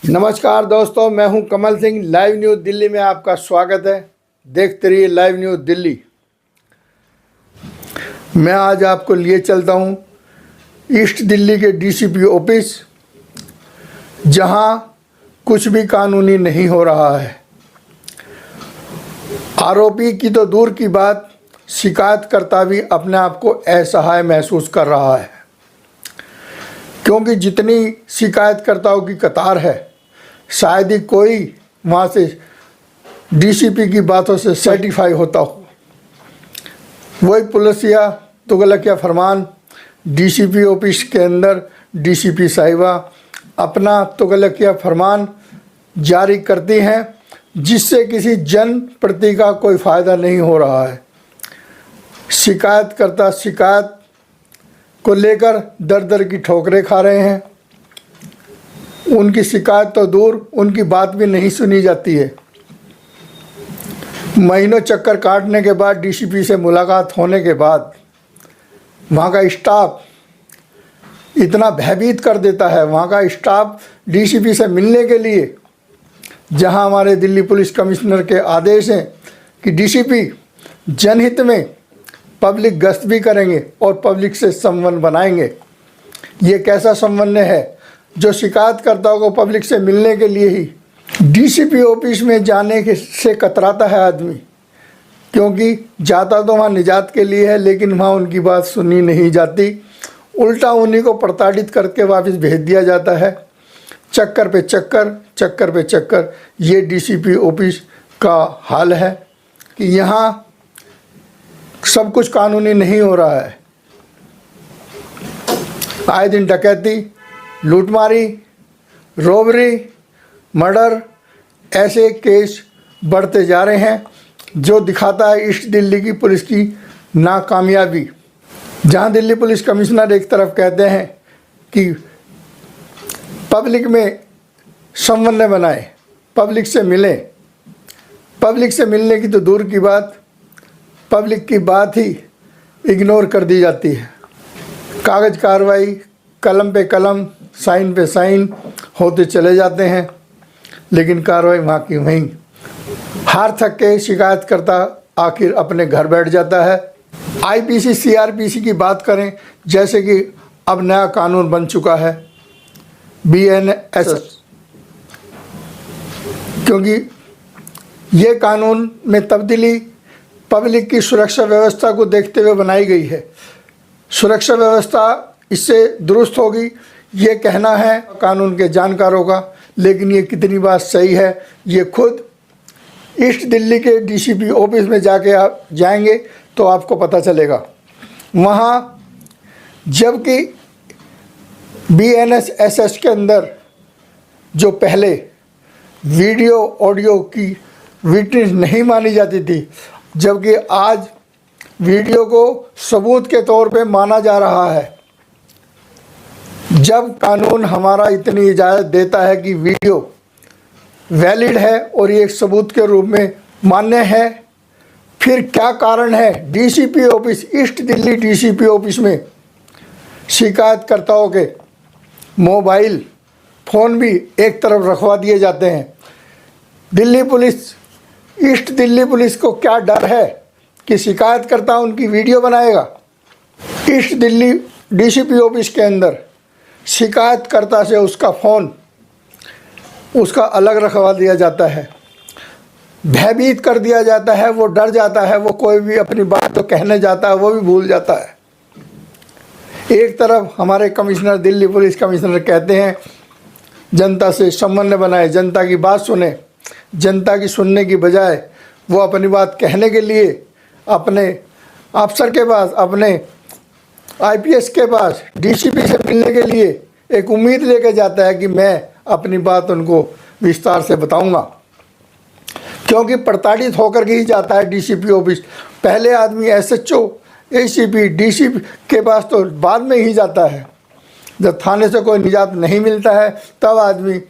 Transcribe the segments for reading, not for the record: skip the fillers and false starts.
नमस्कार दोस्तों, मैं हूं कमल सिंह। लाइव न्यूज़ दिल्ली में आपका स्वागत है। देखते रहिए लाइव न्यूज़ दिल्ली। मैं आज आपको लिए चलता हूं ईस्ट दिल्ली के डीसीपी ऑफिस, जहां कुछ भी कानूनी नहीं हो रहा है। आरोपी की तो दूर की बात, शिकायतकर्ता भी अपने आप को असहाय महसूस कर रहा है, क्योंकि जितनी शिकायतकर्ताओं की कतार है, शायद ही कोई वहाँ से डीसीपी की बातों से सेटिस्फाई होता हो। वही पुलिसिया तुगलकिया फरमान डीसीपी ऑफिस के अंदर डीसीपी साहिबा अपना तुगलकिया फरमान जारी करती हैं, जिससे किसी जनप्रति का कोई फ़ायदा नहीं हो रहा है। शिकायतकर्ता शिकायत को लेकर दर दर की ठोकरें खा रहे हैं। उनकी शिकायत तो दूर, उनकी बात भी नहीं सुनी जाती है। महीनों चक्कर काटने के बाद डीसीपी से मुलाकात होने के बाद वहाँ का स्टाफ इतना भयभीत कर देता है। वहाँ का स्टाफ डीसीपी से मिलने के लिए, जहाँ हमारे दिल्ली पुलिस कमिश्नर के आदेश हैं कि डीसीपी जनहित में पब्लिक गश्त भी करेंगे और पब्लिक से संबंध बनाएंगे। ये कैसा संबंध है जो शिकायतकर्ताओं को पब्लिक से मिलने के लिए ही डीसीपी ऑफिस में जाने के से कतराता है आदमी, क्योंकि जाता तो वहाँ निजात के लिए है, लेकिन वहाँ उनकी बात सुनी नहीं जाती। उल्टा उन्हीं को प्रताड़ित करके वापस भेज दिया जाता है। चक्कर पे चक्कर, चक्कर पे चक्कर, ये डीसीपी ऑफिस का हाल है कि यहाँ सब कुछ कानूनी नहीं हो रहा है। आए दिन डकैती, लूटमारी, रॉबरी, मर्डर, ऐसे केस बढ़ते जा रहे हैं, जो दिखाता है ईस्ट दिल्ली की पुलिस की नाकामयाबी। जहां दिल्ली पुलिस कमिश्नर एक तरफ कहते हैं कि पब्लिक में संबंध बनाए, पब्लिक से मिलें, पब्लिक से मिलने की तो दूर की बात, पब्लिक की बात ही इग्नोर कर दी जाती है। कागज़ कार्रवाई, कलम पे कलम, साइन पे साइन होते चले जाते हैं, लेकिन कार्रवाई वहाँ की वहीं। हार थक के शिकायतकर्ता आखिर अपने घर बैठ जाता है। आईपीसी सीआरपीसी की बात करें, जैसे कि अब नया कानून बन चुका है बीएनएस, क्योंकि ये कानून में तब्दीली पब्लिक की सुरक्षा व्यवस्था को देखते हुए बनाई गई है। सुरक्षा व्यवस्था इससे दुरुस्त होगी, ये कहना है कानून के जानकारों का, लेकिन ये कितनी बात सही है, ये खुद ईस्ट दिल्ली के डीसीपी ऑफिस में जाके आप जाएंगे तो आपको पता चलेगा। वहाँ जबकि बीएनएस के अंदर जो पहले वीडियो ऑडियो की विटनेस नहीं मानी जाती थी, जबकि आज वीडियो को सबूत के तौर पे माना जा रहा है। जब कानून हमारा इतनी इजाज़त देता है कि वीडियो वैलिड है और ये एक सबूत के रूप में मान्य है, फिर क्या कारण है DCP office, east Delhi DCP office में शिकायतकर्ताओं के मोबाइल फ़ोन भी एक तरफ रखवा दिए जाते हैं। Delhi police, east Delhi police को क्या डर है कि शिकायतकर्ता उनकी वीडियो बनाएगा? ईस्ट दिल्ली डीसीपी ऑफिस के अंदर शिकायतकर्ता से उसका फ़ोन उसका अलग रखवा दिया जाता है, भयभीत कर दिया जाता है। वो डर जाता है, वो कोई भी अपनी बात तो कहने जाता है वो भी भूल जाता है। एक तरफ हमारे कमिश्नर, दिल्ली पुलिस कमिश्नर कहते हैं जनता से संबंध बनाए, जनता की बात सुने, जनता की सुनने की बजाय वो अपनी बात कहने के लिए अपने अफसर के पास, अपने आईपीएस के पास, डीसीपी से मिलने के लिए एक उम्मीद लेके जाता है कि मैं अपनी बात उनको विस्तार से बताऊंगा, क्योंकि प्रताड़ित होकर के ही जाता है डीसीपी ऑफिस। पहले आदमी एसएचओ, एसीपी, डीसीपी के पास तो बाद में ही जाता है। जब थाने से कोई निजात नहीं मिलता है, तब आदमी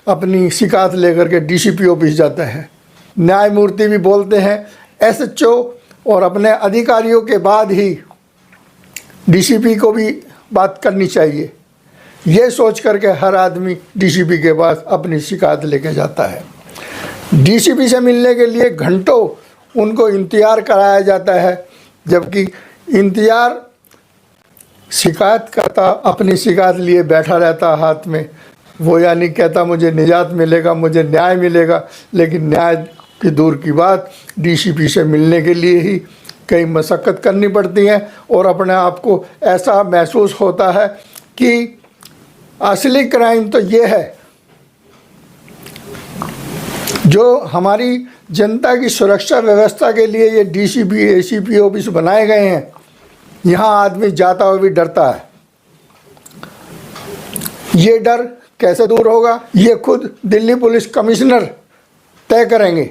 अपनी शिकायत लेकर के डीसीपी ऑफिस जाता है। न्यायमूर्ति भी बोलते हैं एसएचओ और अपने अधिकारियों के बाद ही डीसीपी को भी बात करनी चाहिए। ये सोच करके हर आदमी डीसीपी के पास अपनी शिकायत लेके जाता है। डीसीपी से मिलने के लिए घंटों उनको इंतज़ार कराया जाता है, जबकि इंतज़ार शिकायत करता अपनी शिकायत लिए बैठा रहता हाथ में। वो यानी कहता मुझे निजात मिलेगा, मुझे न्याय मिलेगा, लेकिन न्याय की दूर की बात, डीसीपी से मिलने के लिए ही कई मशक्क़त करनी पड़ती है और अपने आप को ऐसा महसूस होता है कि असली क्राइम तो ये है जो हमारी जनता की सुरक्षा व्यवस्था के लिए ये डीसीपी एसीपी ऑफिस बनाए गए हैं। यहाँ आदमी जाता हुआ भी डरता है। ये डर कैसे दूर होगा, ये खुद दिल्ली पुलिस कमिश्नर तय करेंगे।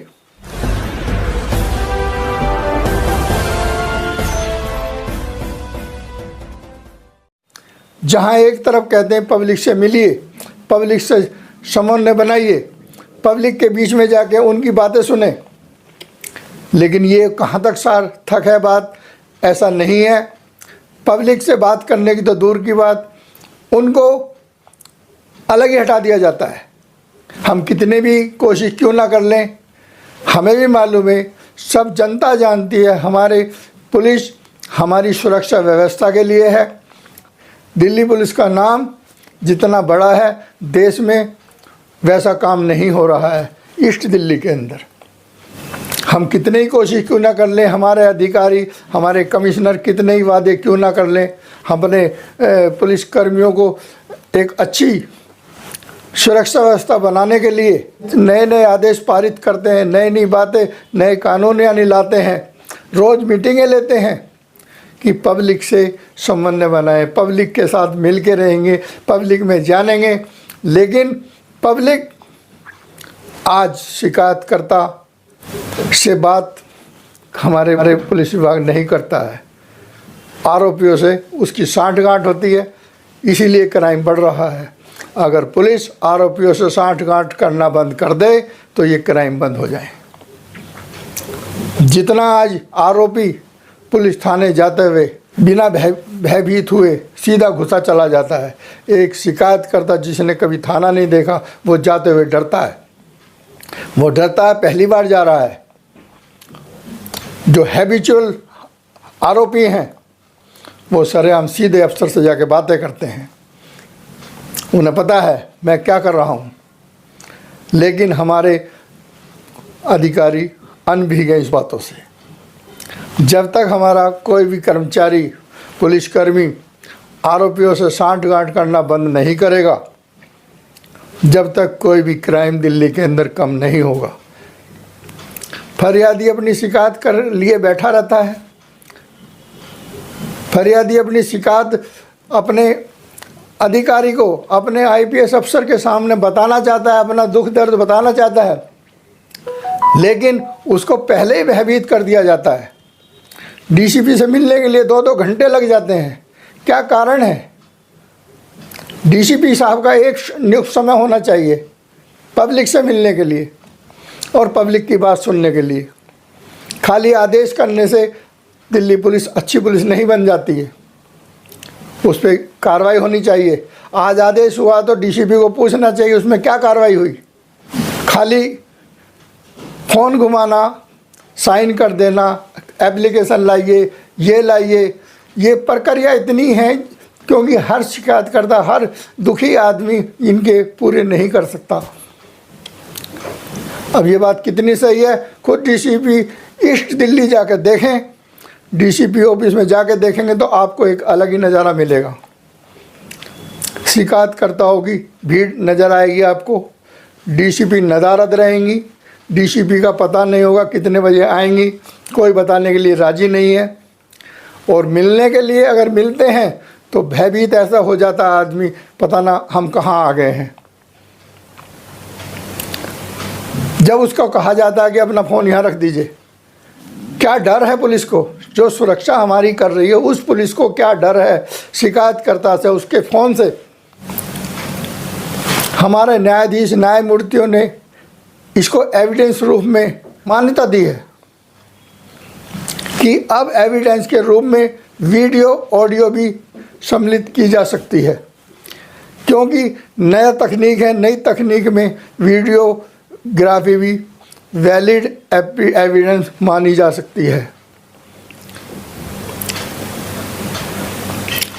जहाँ एक तरफ कहते हैं पब्लिक से मिलिए, पब्लिक से समन्वय बनाइए, पब्लिक के बीच में जाके उनकी बातें सुने, लेकिन ये कहाँ तक सार्थक है बात? ऐसा नहीं है। पब्लिक से बात करने की तो दूर की बात, उनको अलग ही हटा दिया जाता है। हम कितने भी कोशिश क्यों ना कर लें, हमें भी मालूम है, सब जनता जानती है, हमारे पुलिस हमारी सुरक्षा व्यवस्था के लिए है। दिल्ली पुलिस का नाम जितना बड़ा है देश में, वैसा काम नहीं हो रहा है ईस्ट दिल्ली के अंदर। हम कितने ही कोशिश क्यों ना कर लें, हमारे अधिकारी हमारे कमिश्नर कितने ही वादे क्यों ना कर लें, अपने पुलिस कर्मियों को एक अच्छी सुरक्षा व्यवस्था बनाने के लिए नए नए आदेश पारित करते हैं, नई नई बातें, नए कानून यानी लाते हैं, रोज़ मीटिंगें लेते हैं कि पब्लिक से समन्वय बनाए, पब्लिक के साथ मिल के रहेंगे, पब्लिक में जानेंगे। लेकिन पब्लिक आज शिकायतकर्ता से बात हमारे पुलिस विभाग नहीं करता है। आरोपियों से उसकी सांठ-गांठ होती है, इसीलिए क्राइम बढ़ रहा है। अगर पुलिस आरोपियों से सांठ-गांठ करना बंद कर दे तो ये क्राइम बंद हो जाए। जितना आज आरोपी पुलिस थाने जाते हुए बिना भयभीत हुए सीधा घुसा चला जाता है। एक शिकायतकर्ता जिसने कभी थाना नहीं देखा वो जाते हुए डरता है, वो डरता है, पहली बार जा रहा है। जो हैबिचुअल आरोपी हैं वो सरेआम सीधे अफसर से जाके बातें करते हैं, उन्हें पता है मैं क्या कर रहा हूँ। लेकिन हमारे अधिकारी अनभिज्ञ हैं इस बातों से। जब तक हमारा कोई भी कर्मचारी पुलिसकर्मी आरोपियों से सांठ-गांठ करना बंद नहीं करेगा, जब तक कोई भी क्राइम दिल्ली के अंदर कम नहीं होगा। फरियादी अपनी शिकायत कर लिए बैठा रहता है, फरियादी अपनी शिकायत अपने अधिकारी को, अपने आईपीएस अफसर के सामने बताना चाहता है, अपना दुख दर्द बताना चाहता है, लेकिन उसको पहले ही भयभीत कर दिया जाता है। डीसीपी से मिलने के लिए 2-2 घंटे लग जाते हैं। क्या कारण है? डीसीपी साहब का एक नियुक्त समय होना चाहिए पब्लिक से मिलने के लिए और पब्लिक की बात सुनने के लिए। खाली आदेश करने से दिल्ली पुलिस अच्छी पुलिस नहीं बन जाती है, उस पर कार्रवाई होनी चाहिए। आज आदेश हुआ तो डीसीपी को पूछना चाहिए उसमें क्या कार्रवाई हुई। खाली फ़ोन घुमाना, साइन कर देना, एप्लीकेशन लाइए, ये लाइए, ये प्रक्रिया इतनी है क्योंकि हर शिकायतकर्ता, हर दुखी आदमी इनके पूरे नहीं कर सकता। अब ये बात कितनी सही है, खुद डीसीपी ईस्ट दिल्ली जाकर देखें, डीसीपी ऑफिस में जाकर देखेंगे तो आपको एक अलग ही नज़ारा मिलेगा। शिकायतकर्ताओं की भीड़ नज़र आएगी आपको, डीसीपी नदारद रहेंगी, डीसीपी का पता नहीं होगा कितने बजे आएंगी, कोई बताने के लिए राज़ी नहीं है। और मिलने के लिए अगर मिलते हैं तो भयभीत ऐसा हो जाता है आदमी, पता ना हम कहाँ आ गए हैं। जब उसको कहा जाता है कि अपना फ़ोन यहाँ रख दीजिए, क्या डर है पुलिस को? जो सुरक्षा हमारी कर रही है उस पुलिस को क्या डर है शिकायतकर्ता से, उसके फ़ोन से? हमारे न्यायाधीश, न्यायमूर्तियों ने इसको एविडेंस रूप में मान्यता दी है कि अब एविडेंस के रूप में वीडियो ऑडियो भी सम्मिलित की जा सकती है। क्योंकि नया तकनीक है, नई तकनीक में वीडियोग्राफी भी वैलिड एविडेंस मानी जा सकती है।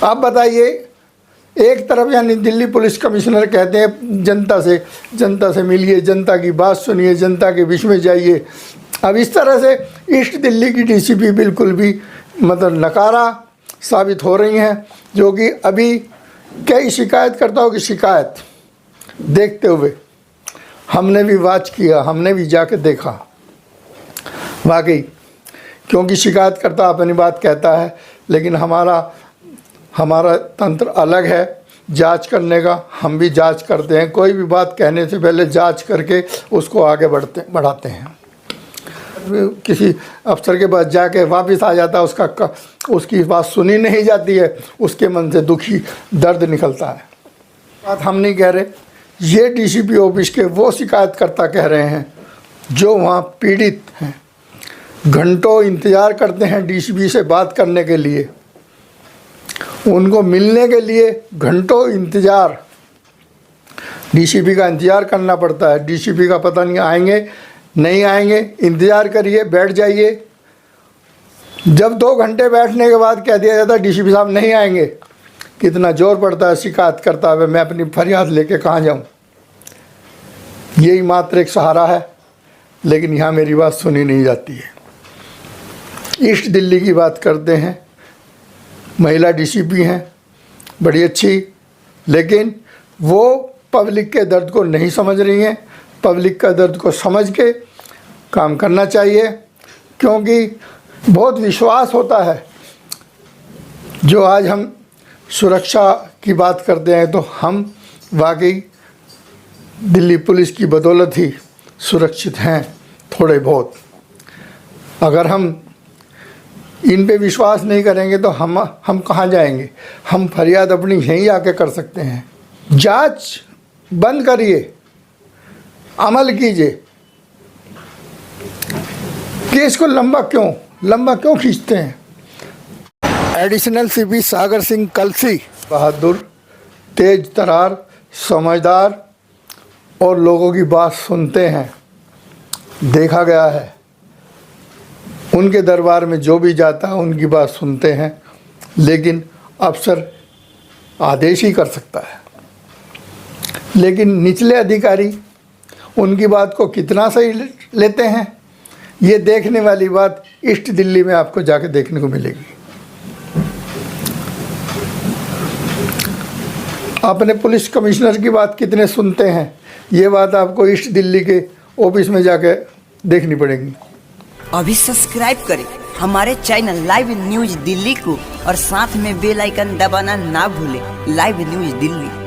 आप बताइए, एक तरफ यानी दिल्ली पुलिस कमिश्नर कहते हैं जनता से मिलिए, जनता की बात सुनिए, जनता के बीच में जाइए। अब इस तरह से ईस्ट दिल्ली की डीसीपी बिल्कुल भी मतलब नकारा साबित हो रही हैं, जो कि अभी कई शिकायतकर्ताओं की शिकायत देखते हुए हमने भी वॉच किया, हमने भी जाके देखा वाकई, क्योंकि शिकायतकर्ता अपनी बात कहता है, लेकिन हमारा तंत्र अलग है जांच करने का। हम भी जांच करते हैं, कोई भी बात कहने से पहले जांच करके उसको आगे बढ़ाते हैं। किसी अफसर के पास जाके वापस आ जाता है, उसकी बात सुनी नहीं जाती है, उसके मन से दुखी दर्द निकलता है। बात हम नहीं कह रहे, ये डीसीपी ऑफिस के वो शिकायतकर्ता कह रहे हैं जो वहाँ पीड़ित हैं, घंटों इंतज़ार करते हैं डीसीपी से बात करने के लिए, उनको मिलने के लिए घंटों इंतज़ार, डीसीपी का इंतज़ार करना पड़ता है। डीसीपी का पता नहीं आएंगे नहीं आएंगे, इंतज़ार करिए, बैठ जाइए। जब 2 घंटे बैठने के बाद कह दिया जाता है डीसीपी साहब नहीं आएंगे, कितना जोर पड़ता है शिकायत करता है, मैं अपनी फरियाद लेके कहाँ जाऊँ। यही मात्र एक सहारा है, लेकिन यहाँ मेरी बात सुनी नहीं जाती है। ईस्ट दिल्ली की बात करते हैं, महिला डीसीपी हैं, बड़ी अच्छी, लेकिन वो पब्लिक के दर्द को नहीं समझ रही हैं। पब्लिक का दर्द को समझ के काम करना चाहिए, क्योंकि बहुत विश्वास होता है। जो आज हम सुरक्षा की बात करते हैं, तो हम वाकई दिल्ली पुलिस की बदौलत ही सुरक्षित हैं थोड़े बहुत। अगर हम इन पे विश्वास नहीं करेंगे तो हम कहाँ जाएंगे। हम फरियाद अपनी यहीं आके कर सकते हैं। जांच बंद करिए, अमल कीजिए। केस को लंबा क्यों खींचते हैं। एडिशनल सीपी सागर सिंह कलसी बहादुर, तेज तरार, समझदार और लोगों की बात सुनते हैं, देखा गया है। उनके दरबार में जो भी जाता है उनकी बात सुनते हैं, लेकिन अफसर आदेश ही कर सकता है, लेकिन निचले अधिकारी उनकी बात को कितना सही लेते हैं, ये देखने वाली बात ईस्ट दिल्ली में आपको जाके देखने को मिलेगी। अपने पुलिस कमिश्नर की बात कितने सुनते हैं, ये बात आपको ईस्ट दिल्ली के ऑफिस में जाके देखनी पड़ेगी। अभी सब्सक्राइब करें हमारे चैनल लाइव न्यूज दिल्ली को और साथ में बेल आइकन दबाना ना भूलें। Live news Delhi.